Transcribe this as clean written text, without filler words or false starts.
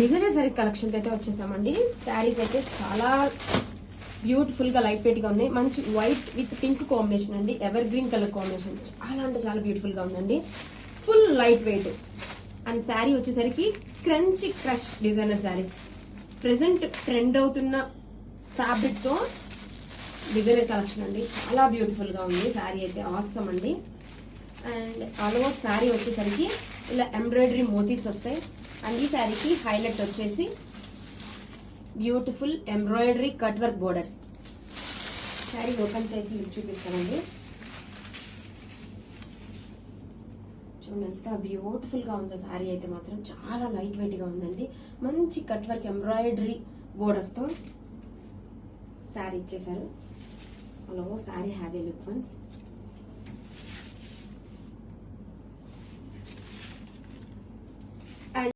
Designer sorry collection అయితే వచ్చేసామండి. శారీస్ అయితే చాలా బ్యూటిఫుల్ గా లైట్ వెయిట్ గా ఉన్నాయి. మంచి వైట్ విత్ పింక్ కాంబినేషన్ అండి, ఎవర్ గ్రీన్ కలర్ కాంబినేషన్. చాలా అంటే చాలా బ్యూటిఫుల్ గా ఉందండి. Full light weight and sari వచ్చేసరికి crunchy crush designer saris. Present trend అవుతున్న ఫ్యాబ్రిక్ తో డిజైనర్ కలెక్షన్ అండి. చాలా బ్యూటిఫుల్ గా ఉంది శారీ అయితే, ఆసమ్ అండి. అండ్ ఆల్ ఓవర్ శారీ వచ్చేసరికి ఇలా ఎంబ్రాయిడరీ మోటివ్స్ వస్తాయి. అండ్ ఈ శారీకి హైలైట్ వచ్చేసి beautiful embroidery cut work borders. Sari open చేసి లుక్ చూపిస్తానండి. చూడండి ఎంత బ్యూటిఫుల్ గా ఉందో శారీ అయితే మాత్రం. చాలా లైట్ వెయిట్ గా ఉందండి. మంచి కట్ వర్క్ ఎంబ్రాయిడరీ బోర్డర్స్ తో శారీ ఇచ్చేసారు. అలా sari have a look once.